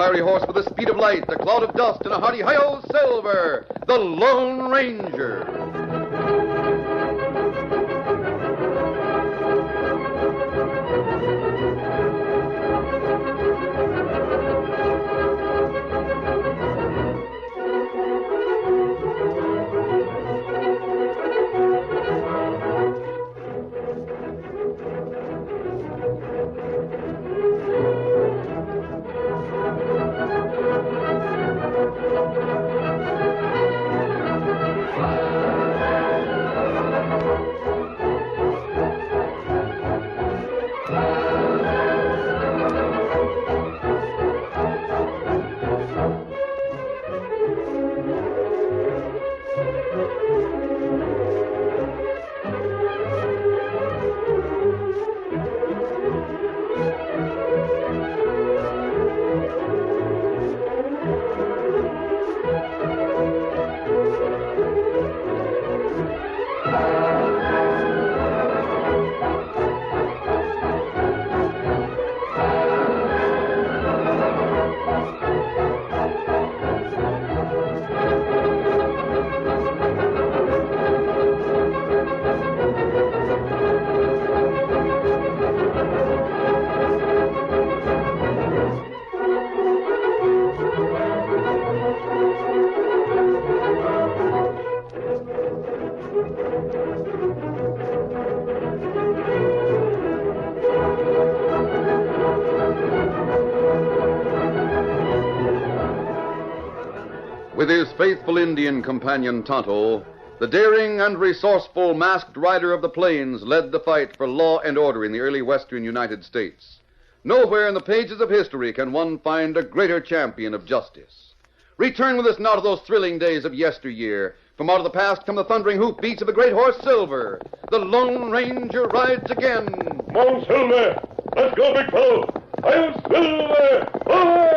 fiery horse with the speed of light, a cloud of dust, and a hearty hi-yo Silver, the Lone Ranger. With his faithful Indian companion Tonto, the daring and resourceful masked rider of the plains led the fight for law and order in the early western United States. Nowhere in the pages of history can one find a greater champion of justice. Return with us now to those thrilling days of yesteryear. From out of the past come the thundering hoofbeats of the great horse Silver. The Lone Ranger rides again. Come on, Silver. Let's go, big fellow. I am Silver. Away!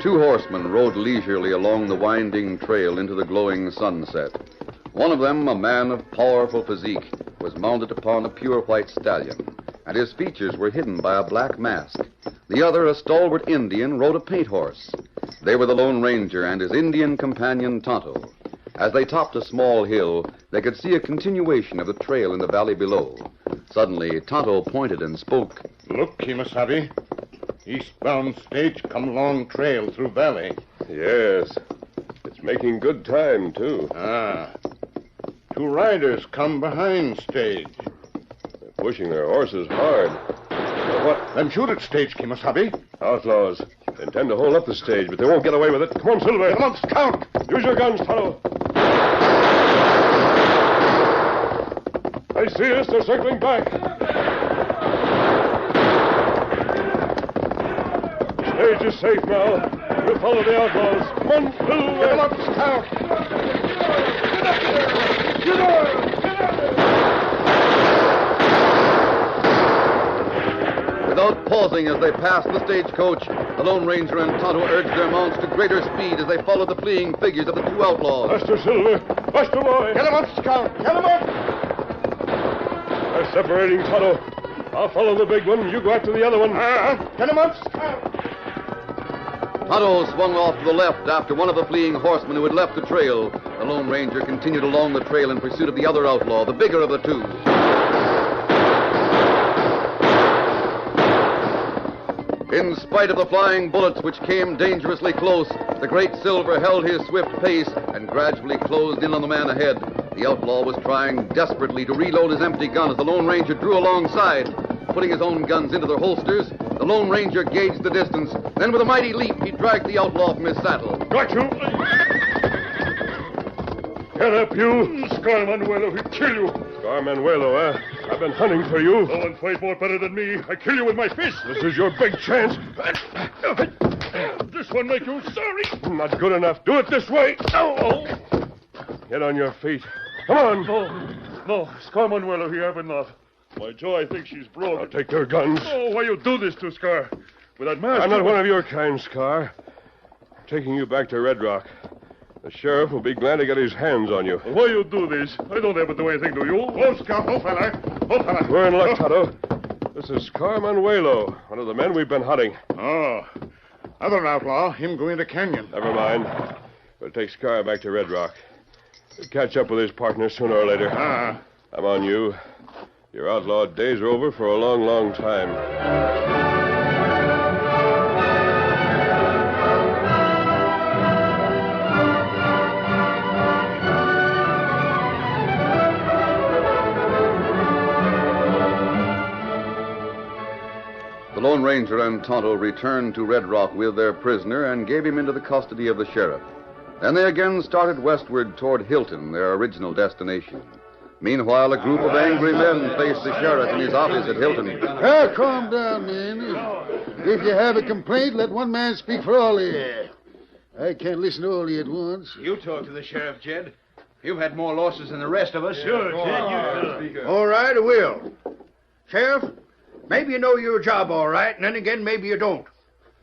Two horsemen rode leisurely along the winding trail into the glowing sunset. One of them, a man of powerful physique, was mounted upon a pure white stallion, and his features were hidden by a black mask. The other, a stalwart Indian, rode a paint horse. They were the Lone Ranger and his Indian companion Tonto. As they topped a small hill, they could see a continuation of the trail in the valley below. Suddenly, Tonto pointed and spoke. Look, Kimasabi. Eastbound stage come along trail through valley. Yes. It's making good time, too. Two riders come behind stage. They're pushing their horses hard. What? Then shoot at stage, Kimasabi. Outlaws. They intend to hold up the stage, but they won't get away with it. Come on, Silver. Come on, scout. Use your guns, Tonto. I see us. They're circling back. The stage is safe now. We'll follow the outlaws. Come on, Silver. Get them up, scout. Get up there. Get up. Get up there. Without pausing as they passed the stagecoach, the Lone Ranger and Tonto urged their mounts to greater speed as they followed the fleeing figures of the two outlaws. Master Silver. Master Boy. Get them up, scout. Get them up. They're separating, Tonto. I'll follow the big one. You go after the other one. Get them up, scout. Tonto swung off to the left after one of the fleeing horsemen who had left the trail. The Lone Ranger continued along the trail in pursuit of the other outlaw, the bigger of the two. In spite of the flying bullets which came dangerously close, the great Silver held his swift pace and gradually closed in on the man ahead. The outlaw was trying desperately to reload his empty gun as the Lone Ranger drew alongside. Putting his own guns into their holsters, the Lone Ranger gauged the distance. Then with a mighty leap, he dragged the outlaw from his saddle. Got you. Get up, you. Scar Manuelo, he'll kill you. Scar Manuelo, eh? I've been hunting for you. No one fight more better than me. I kill you with my fist. This is your big chance. This one make you sorry. Not good enough. Do it this way. Oh. Get on your feet. Come on. No, Scar Manuelo here, but not. My jaw, I think she's broke. I'll take your guns. Oh, why you do this to Scar? with that mask. I'm not one of your kind, Scar. I'm taking you back to Red Rock. The sheriff will be glad to get his hands on you. Why you do this? I don't ever do anything to you. Oh, Scar, oh, fella. Oh, fella. We're in luck, Tonto. This is Scar Manuelo, one of the men we've been hunting. Oh. Other outlaw, him go into canyon. Never mind. We'll take Scar back to Red Rock. He'll catch up with his partner sooner or later. I'm on you. Your outlaw days are over for a long, long time. The Lone Ranger and Tonto returned to Red Rock with their prisoner and gave him into the custody of the sheriff. Then they again started westward toward Hilton, their original destination. Meanwhile, a group of angry men faced the sheriff in his office at Hilton. Calm down, men. If you have a complaint, let one man speak for all here. I can't listen to all of you at once. You talk to the sheriff, Jed. You've had more losses than the rest of us. Sure, Jed, you All right, I will. Sheriff, maybe you know your job all right, and then again, maybe you don't.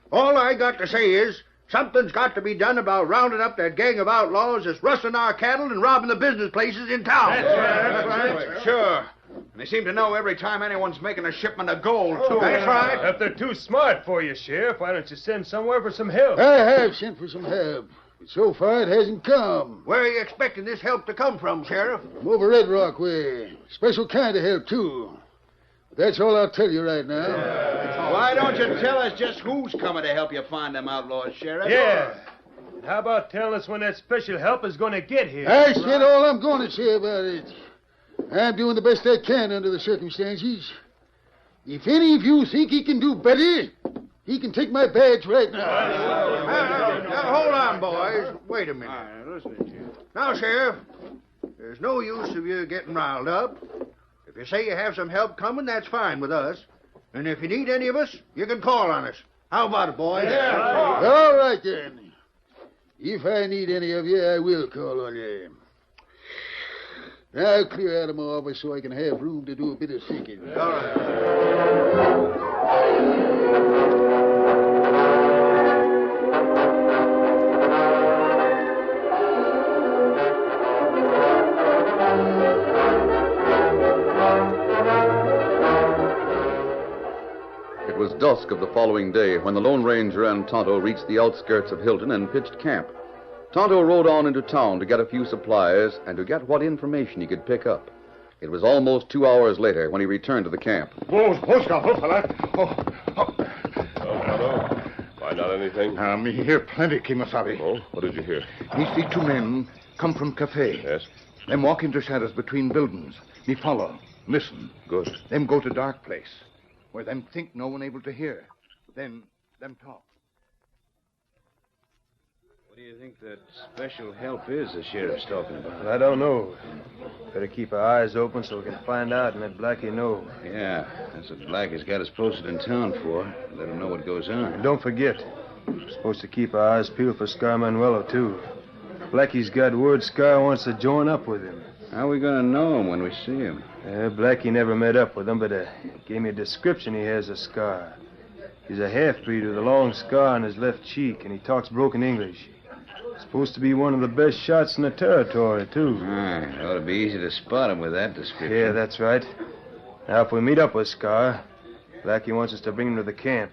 All I got to say is, something's got to be done about rounding up that gang of outlaws that's rustling our cattle and robbing the business places in town. That's right. Sure. And they seem to know every time anyone's making a shipment of gold, too. That's right. If they're too smart for you, Sheriff, why don't you send somewhere for some help? I have sent for some help, but so far it hasn't come. Where are you expecting this help to come from, Sheriff? From over Red Rock way. Special kind of help, too. But that's all I'll tell you right now. Why don't you tell us just who's coming to help you find them outlaws, Sheriff? Yeah. And how about telling us when that special help is going to get here? I said all I'm going to say about it. I'm doing the best I can under the circumstances. If any of you think he can do better, he can take my badge right now. Now, hold on, boys. Wait a minute. Now, Sheriff, there's no use of you getting riled up. If you say you have some help coming, that's fine with us. And if you need any of us, you can call on us. How about it, boys? Yeah. All right, then. If I need any of you, I will call on you. Now, I'll clear out of my office so I can have room to do a bit of thinking. All right. It was dusk of the following day when the Lone Ranger and Tonto reached the outskirts of Hilton and pitched camp. Tonto rode on into town to get a few supplies and to get what information he could pick up. It was almost 2 hours later when he returned to the camp. Scar, fella. Tonto, find out anything? Me hear plenty, Kimasabi. Oh, what did you hear? Me see two men come from cafe. Yes? Them walk into shadows between buildings. Me follow. Listen. Good. Them go to dark place, where them think no one able to hear. Then them talk. What do you think that special help is the sheriff's talking about? I don't know. Better keep our eyes open so we can find out and let Blackie know. Yeah, that's what Blackie's got us posted in town for. Let him know what goes on. And don't forget, we're supposed to keep our eyes peeled for Scar Manuelo, too. Blackie's got word Scar wants to join up with him. How are we going to know him when we see him? Blackie never met up with him, but he gave me a description he has of Scar. He's a half-breed with a long scar on his left cheek, and he talks broken English. Supposed to be one of the best shots in the territory, too. It ought to be easy to spot him with that description. Yeah, that's right. Now, if we meet up with Scar, Blackie wants us to bring him to the camp.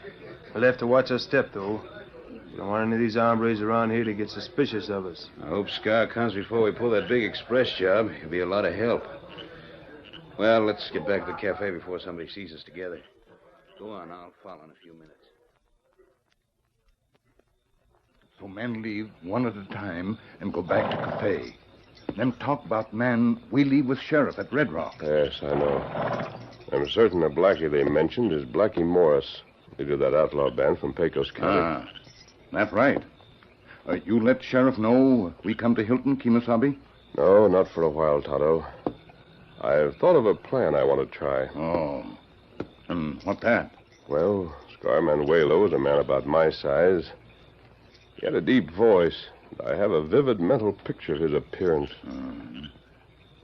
We'll have to watch our step, though. We don't want any of these hombres around here to get suspicious of us. I hope Scar comes before we pull that big express job. He'll be a lot of help. Well, let's get back to the cafe before somebody sees us together. Go on, I'll follow in a few minutes. So men leave one at a time and go back to cafe. Them talk about man we leave with sheriff at Red Rock. Yes, I know. I'm certain the Blackie they mentioned is Blackie Morris, leader of that outlaw band from Pecos County. That's right. You let sheriff know we come to Hilton, Kimasabi? No, not for a while, Tonto. I've thought of a plan I want to try. Oh. And what that? Well, Scar Manuelo is a man about my size. He had a deep voice. I have a vivid mental picture of his appearance.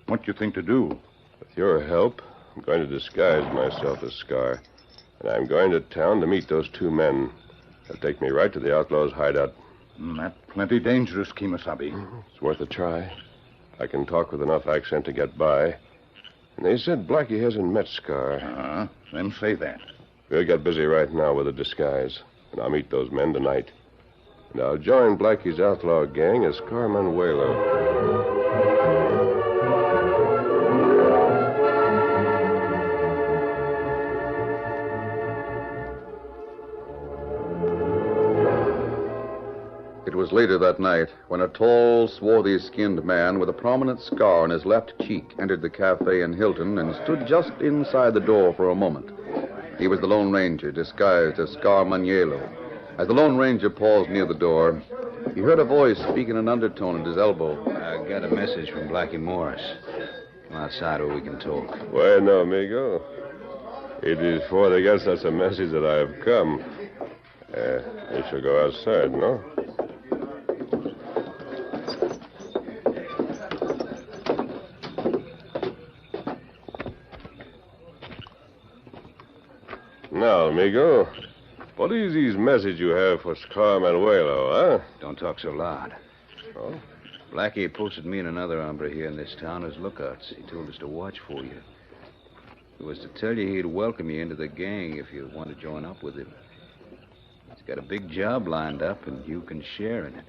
What you think to do? With your help, I'm going to disguise myself as Scar And I'm going to town to meet those two men. They'll take me right to the outlaw's hideout. That's plenty dangerous, Kimasabi. It's worth a try. I can talk with enough accent to get by. And they said Blackie hasn't met Scar. Then say that. We'll get busy right now with a disguise. And I'll meet those men tonight. And I'll join Blackie's outlaw gang as Scar Manuelo. It was later that night when a tall, swarthy-skinned man with a prominent scar on his left cheek entered the cafe in Hilton and stood just inside the door for a moment. He was the Lone Ranger, disguised as Scar Manuelo. As the Lone Ranger paused near the door, he heard a voice speak in an undertone at his elbow. I got a message from Blackie Morris. Come outside where we can talk. Bueno, amigo. It is for to get such a message that I have come. We shall go outside, no? Now, amigo, what is this message you have for Scar Manuelo, huh? Don't talk so loud. Oh? Blackie posted me and another hombre here in this town as lookouts. He told us to watch for you. It was to tell you he'd welcome you into the gang if you want to join up with him. He's got a big job lined up, and you can share in it.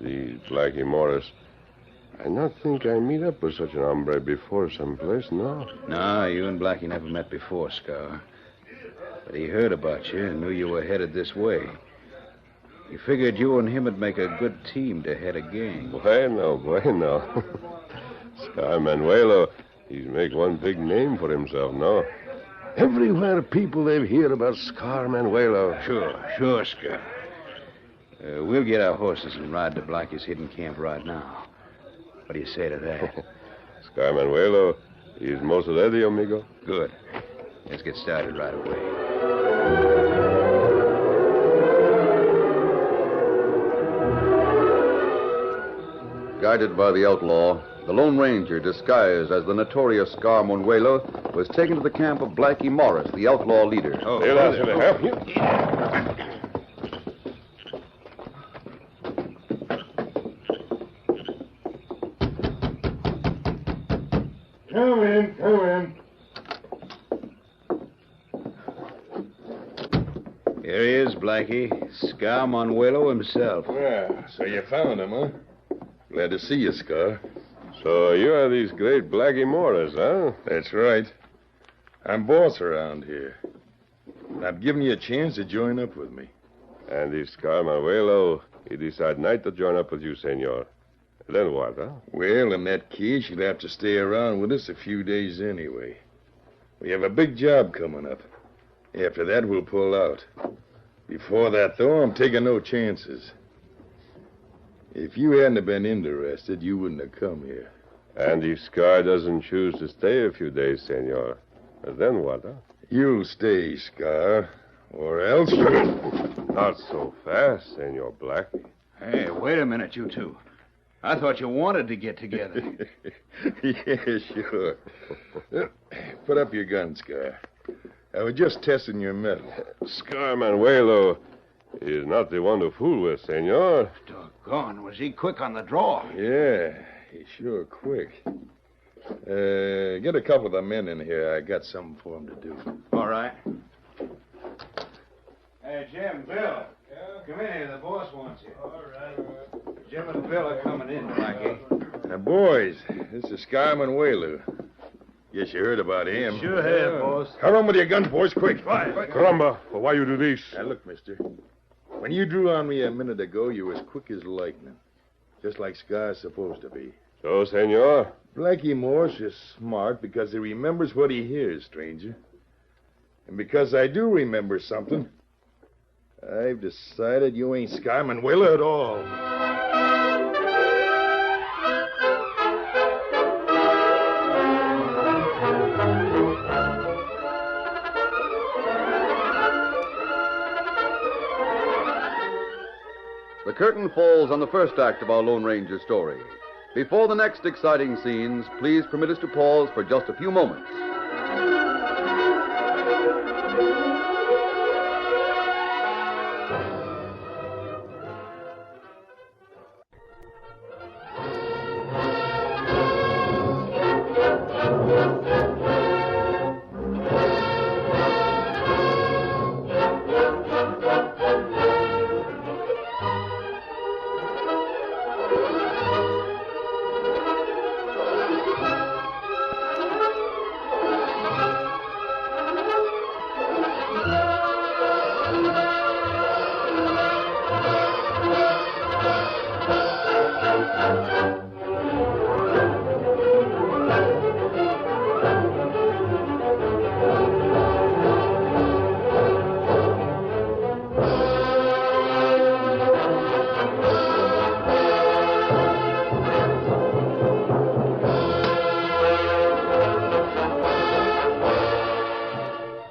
The Blackie Morris. I not think I meet up with such an hombre before someplace, no? No, you and Blackie never met before, Scar. But he heard about you and knew you were headed this way. He figured you and him would make a good team to head a gang. Bueno. Scar Manuelo, he's make one big name for himself, no? Everywhere people they've heard about Scar Manuelo. Sure, Scar. We'll get our horses and ride to Blackie's hidden camp right now. What do you say to that? Scar Manuelo, he's most ready, amigo. Good. Let's get started right away. Guided by the outlaw, the Lone Ranger, disguised as the notorious Scar Manuelo, was taken to the camp of Blackie Morris, the outlaw leader. They'll ask you to help you. Come in. Here he is, Blackie. Scar Manuelo himself. Yeah, so you found him, huh? Glad to see you, Scar. So you are these great Blackie Morris, huh? That's right. I'm boss around here. And I've given you a chance to join up with me. And if Scar Manuelo, he decide not to join up with you, senor. Then what, huh? Well, in that case, you'll have to stay around with us a few days anyway. We have a big job coming up. After that, we'll pull out. Before that, though, I'm taking no chances. If you hadn't have been interested, you wouldn't have come here. And if Scar doesn't choose to stay a few days, senor, then what, huh? You'll stay, Scar, or else... Not so fast, senor Blackie. Hey, wait a minute, you two. I thought you wanted to get together. Yeah, sure. Put up your gun, Scar. I was just testing your mettle. Scar Manuelo is not the one to fool with, senor. Doggone, was he quick on the draw? Yeah, he's sure quick. Get a couple of the men in here. I got something for them to do. All right. Hey, Jim, Bill. Yeah? Come in here. The boss wants you. All right. Jim and Bill are coming in, Blackie. Now, boys, this is Scar Manuelo. Guess you heard about him. Sure have, boss. Come on with your guns, boys, quick. Caramba, why you do this? Now, look, mister. When you drew on me a minute ago, you were as quick as lightning. Just like Scar's supposed to be. So, senor? Blackie Morris is smart because he remembers what he hears, stranger. And because I do remember something, I've decided you ain't Scar Manuelo at all. The curtain falls on the first act of our Lone Ranger story. Before the next exciting scenes, please permit us to pause for just a few moments.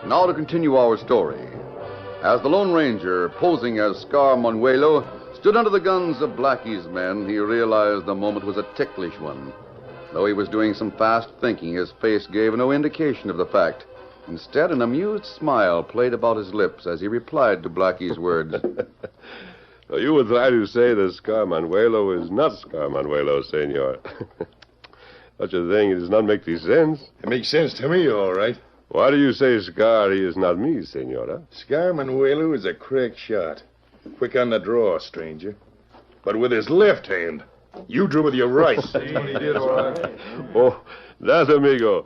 Now to continue our story. As the Lone Ranger, posing as Scar Manuelo, stood under the guns of Blackie's men, he realized the moment was a ticklish one. Though he was doing some fast thinking, his face gave no indication of the fact. Instead, an amused smile played about his lips as he replied to Blackie's words. So you would try to say that Scar Manuelo is not Scar Manuelo, senor. Such a thing does not make any sense. It makes sense to me, all right. Why do you say Scar he is not me, senora? Scar Manuelo is a crack shot. Quick on the draw, stranger. But with his left hand. You drew with your right. Oh, that, amigo.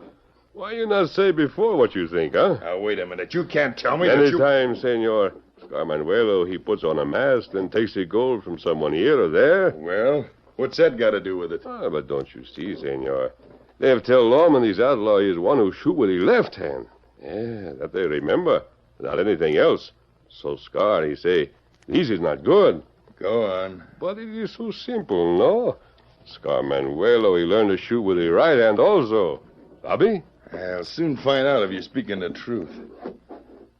Why you not say before what you think, huh? Now, wait a minute. You can't tell me Any that you... time, senor. Scar Manuelo, he puts on a mask, then takes the gold from someone here or there. Well, what's that got to do with it? Ah, but don't you see, senor? They have tell lawmen these outlaw is one who shoot with his left hand. Yeah, that they remember. Not anything else. So Scar, he say, this is not good. Go on. But it is so simple, no? Scar Manuelo, he learned to shoot with his right hand also. Bobby? I'll soon find out if you're speaking the truth.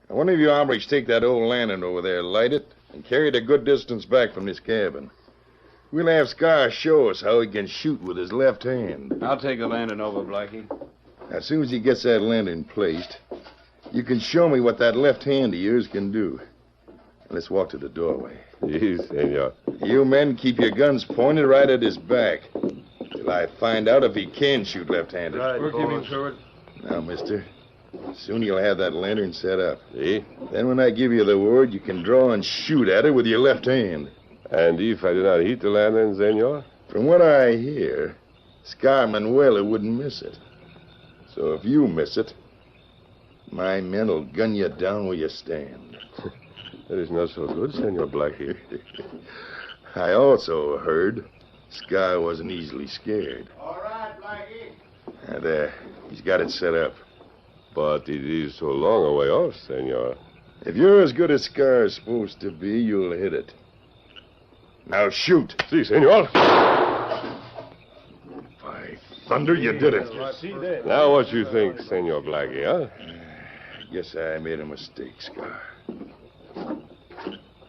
Now, one of you hombres take that old lantern over there, light it, and carry it a good distance back from this cabin. We'll have Scar show us how he can shoot with his left hand. I'll take the lantern over, Blackie. As soon as he gets that lantern placed, you can show me what that left hand of yours can do. Let's walk to the doorway. Yes, senor. You men keep your guns pointed right at his back till I find out if he can shoot left-handed. Right, we're keeping forward. Now, mister, soon you'll have that lantern set up. See? Then when I give you the word, you can draw and shoot at it with your left hand. And if I do not hit the lantern, senor? From what I hear, Scar Manuelo wouldn't miss it. So if you miss it, my men will gun you down where you stand. That is not so good, Senor Blackie. I also heard Scar wasn't easily scared. All right, Blackie. And, he's got it set up. But it is so long a way off, senor. If you're as good as Scar's supposed to be, you'll hit it. Now shoot. Si, senor. By thunder, you did it. Now what you think, Senor Blackie, huh? Guess I made a mistake, Scar.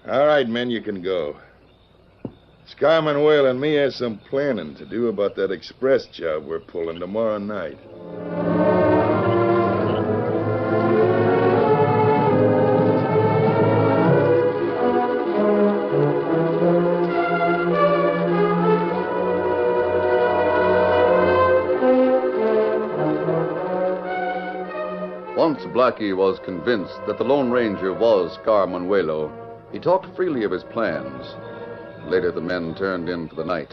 All right, men, you can go. Scar Manuel and me has some planning to do about that express job we're pulling tomorrow night. Once Blackie was convinced that the Lone Ranger was Scar Manuelo, he talked freely of his plans. Later, the men turned in for the night.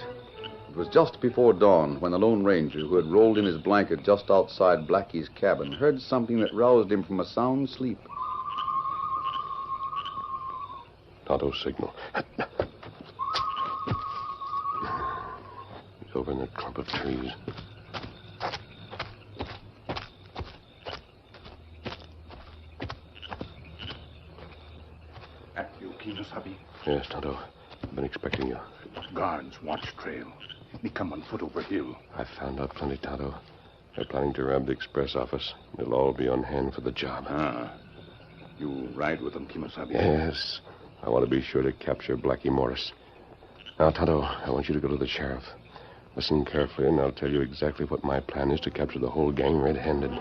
It was just before dawn when the Lone Ranger, who had rolled in his blanket just outside Blackie's cabin, heard something that roused him from a sound sleep. Tonto's signal. He's over in that clump of trees. Yes, Tonto. I've been expecting you. Guards, watch trail. Me come on foot over hill. I've found out plenty, Tonto. They're planning to rob the express office. They'll all be on hand for the job. Ah. You ride with them, Kimasabi? Yes. I want to be sure to capture Blackie Morris. Now, Tonto, I want you to go to the sheriff. Listen carefully, and I'll tell you exactly what my plan is to capture the whole gang red-handed.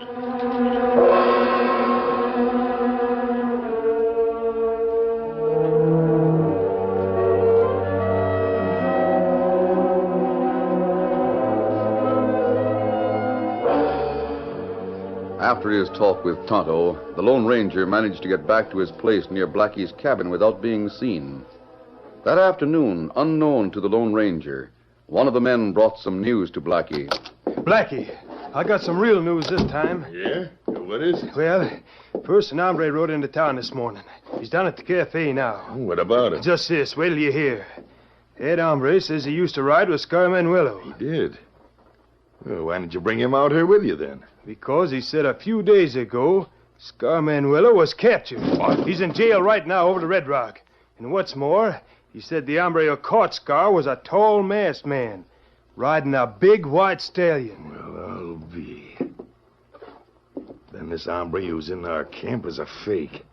After his talk with Tonto, the Lone Ranger managed to get back to his place near Blackie's cabin without being seen. That afternoon, unknown to the Lone Ranger, one of the men brought some news to Blackie. Blackie, I got some real news this time. Yeah? What is it? Well, first an hombre rode into town this morning. He's down at the cafe now. What about it? Just this, wait till you hear. That hombre says he used to ride with Scar Manuelo. He did? Well, why didn't you bring him out here with you, then? Because he said a few days ago, Scar Manuelo was captured. What? He's in jail right now over to Red Rock. And what's more, he said the hombre who caught Scar was a tall, masked man, riding a big white stallion. Well, I'll be. Then And this hombre who's in our camp is a fake.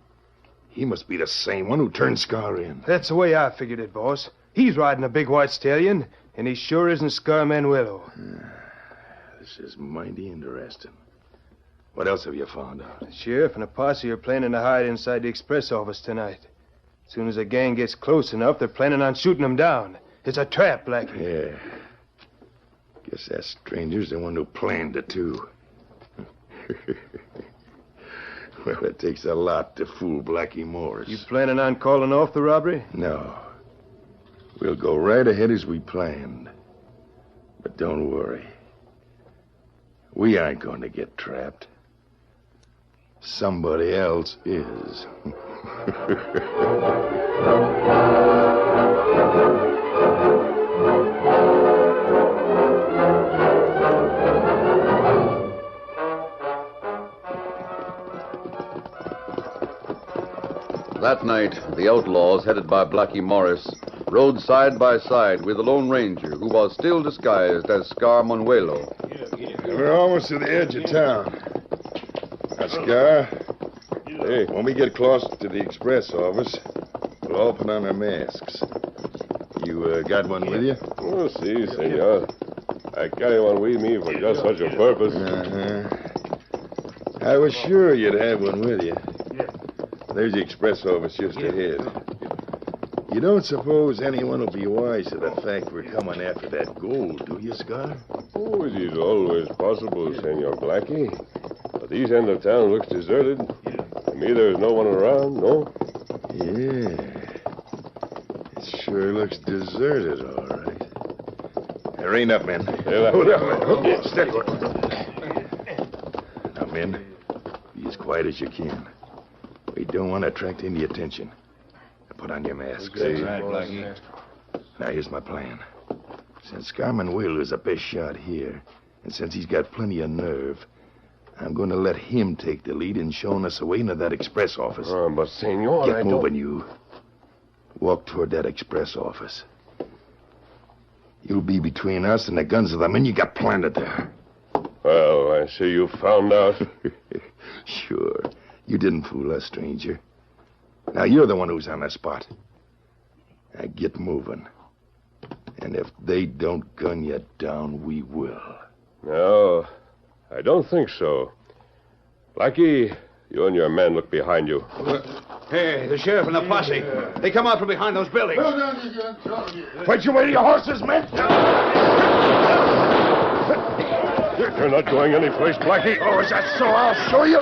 He must be the same one who turned Scar in. That's the way I figured it, boss. He's riding a big white stallion, and he sure isn't Scar Manuelo. This is mighty interesting. What else have you found out? The sheriff and a posse are planning to hide inside the express office tonight. As soon as the gang gets close enough, they're planning on shooting them down. It's a trap, Blackie. Yeah. Guess that stranger's the one who planned it, too. Well, it takes a lot to fool Blackie Morris. You planning on calling off the robbery? No. We'll go right ahead as we planned. But don't worry. We aren't going to get trapped. Somebody else is. That night, the outlaws, headed by Blackie Morris, rode side by side with the Lone Ranger, who was still disguised as Scar Manuelo. We're almost to the edge of town. Now, Scar, hey, when we get close to the express office, we'll all put on our masks. You got one with you? Oh, si, senor. I carry one with me for just such a purpose. I was sure you'd have one with you. There's the express office just ahead. You don't suppose anyone will be wise to the fact we're coming after that gold, do you, Scar? Oh, it is always possible, Senor Blackie. But this end of town looks deserted. To me, there's no one around, no? Yeah. It sure looks deserted, all right. Rein up, men. Hold up. Steady. Now, men, be as quiet as you can. We don't want to attract any attention. Put on your masks. That's right, Blackie. Now, here's my plan. Since Scar Manuelo is the best shot here, and since he's got plenty of nerve, I'm going to let him take the lead in showing us the way into that express office. But, senor, Get moving, you. Walk toward that express office. You'll be between us and the guns of the men you got planted there. Well, I see you found out. Sure. You didn't fool us, stranger. Now, you're the one who's on the spot. Now, get moving. And if they don't gun you down, we will. No, I don't think so. Blackie, you and your men look behind you. Hey, the sheriff and the posse. They come out from behind those buildings. Throw down your guns. Throw them here. Fight your way to your horses, men! You're not going anyplace, Blackie. Oh, is that so? I'll show you.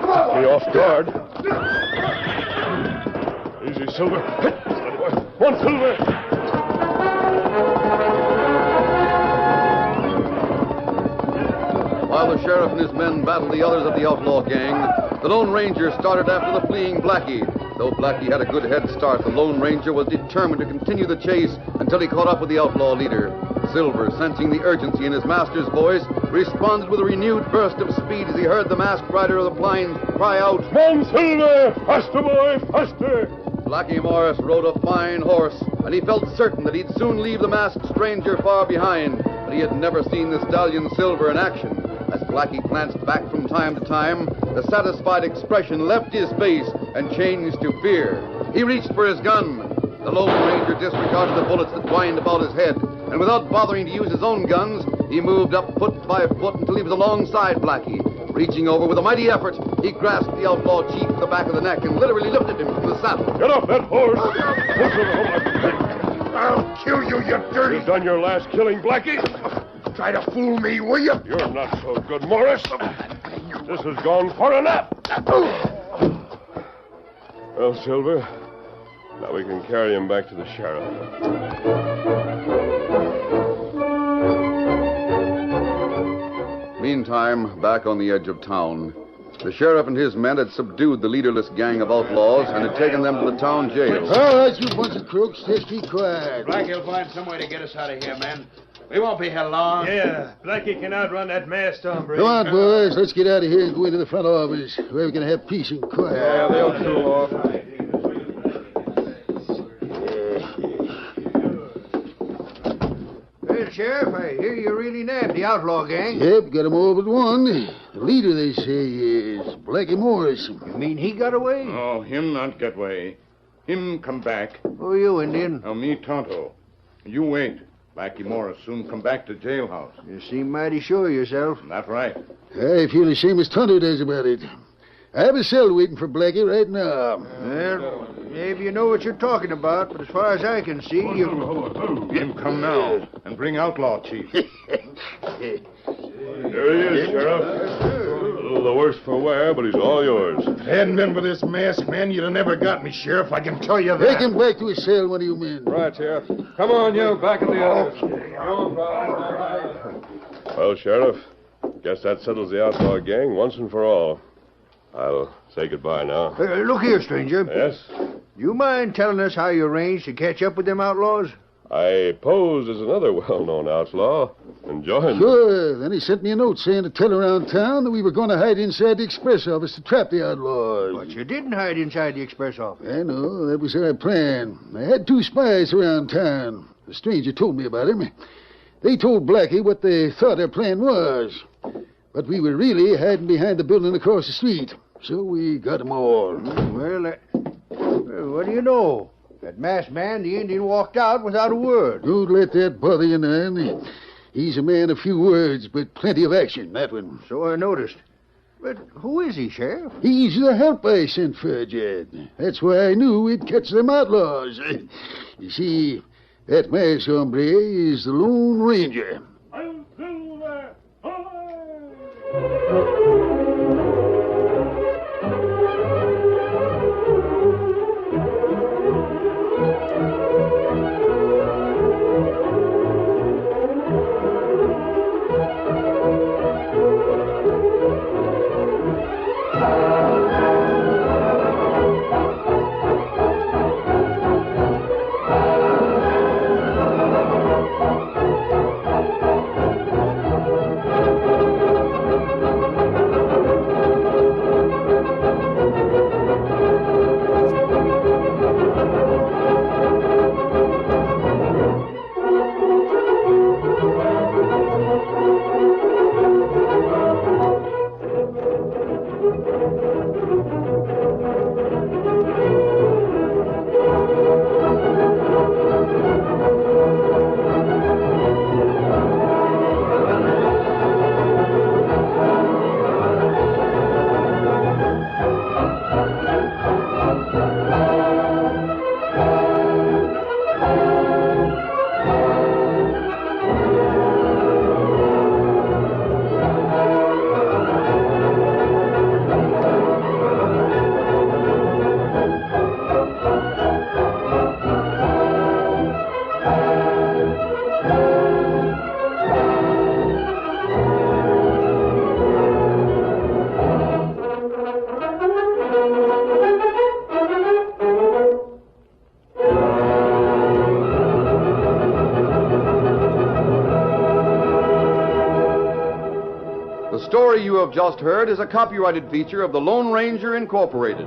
Be off guard. Easy, Silver. Steady, boy. One, Silver. While the sheriff and his men battled the others of the outlaw gang, the Lone Ranger started after the fleeing Blackie. Though Blackie had a good head start, the Lone Ranger was determined to continue the chase until he caught up with the outlaw leader. Silver, sensing the urgency in his master's voice, responded with a renewed burst of speed as he heard the masked rider of the plains cry out, Come on, Silver! Faster, boy, faster! Blackie Morris rode a fine horse, and he felt certain that he'd soon leave the masked stranger far behind, but he had never seen the stallion Silver in action. As Blackie glanced back from time to time, the satisfied expression left his face and changed to fear. He reached for his gun. The Lone Ranger disregarded the bullets that whined about his head, and without bothering to use his own guns, he moved up foot by foot until he was alongside Blackie. Reaching over with a mighty effort, he grasped the outlaw chief at the back of the neck and literally lifted him from the saddle. Get off that horse! I'll kill you, you dirty... You've done your last killing, Blackie. Try to fool me, will you? You're not so good, Morris. This has gone far enough. Well, Silver, now we can carry him back to the sheriff. Meantime, back on the edge of town, the sheriff and his men had subdued the leaderless gang of outlaws and had taken them to the town jail. All right, you bunch of crooks, just keep quiet. Blackie will find some way to get us out of here, men. We won't be held long. Yeah, Blackie can outrun that masked hombre. Come on, boys. Let's get out of here and go into the front office, where we can have peace and quiet. Yeah, they'll cool off. Well, Sheriff, I hear you really nabbed the outlaw gang. Yep, got 'em all but one. The leader, they say, is Blackie Morrison. You mean he got away? Oh, him not get way. Him come back. Who are you, Indian? Now, me Tonto. You wait. Blackie Morris soon come back to jailhouse. You seem mighty sure of yourself. That right. I feel the same as Tonto does about it. I have a cell waiting for Blackie right now. Well, maybe you know what you're talking about, but as far as I can see, you... Him come now and bring Outlaw, Chief. There he is, Sheriff. The worse for wear, but he's all yours. If it hadn't been for this masked man, you'd have never got me, Sheriff. I can tell you that. Take him back to his cell, one of you men. Right, Sheriff. Come on, you, back in the others. Well, Sheriff, guess that settles the outlaw gang once and for all. I'll say goodbye now. Look here, stranger. Yes? You mind telling us how you arranged to catch up with them outlaws? I posed as another well-known outlaw and joined. Sure. Then he sent me a note saying to tell around town that we were going to hide inside the express office to trap the outlaws. But you didn't hide inside the express office. I know. That was our plan. I had 2 spies around town. The stranger told me about him. They told Blackie what they thought our plan was. But we were really hiding behind the building across the street. So we got them all. Well, what do you know? That masked man, the Indian, walked out without a word. Don't let that bother you none. He's a man of few words, but plenty of action, that one. So I noticed. But who is he, Sheriff? He's the help I sent for, Jed. That's why I knew we'd catch them outlaws. You see, that masked hombre is the Lone Ranger. The story you have just heard is a copyrighted feature of the Lone Ranger Incorporated.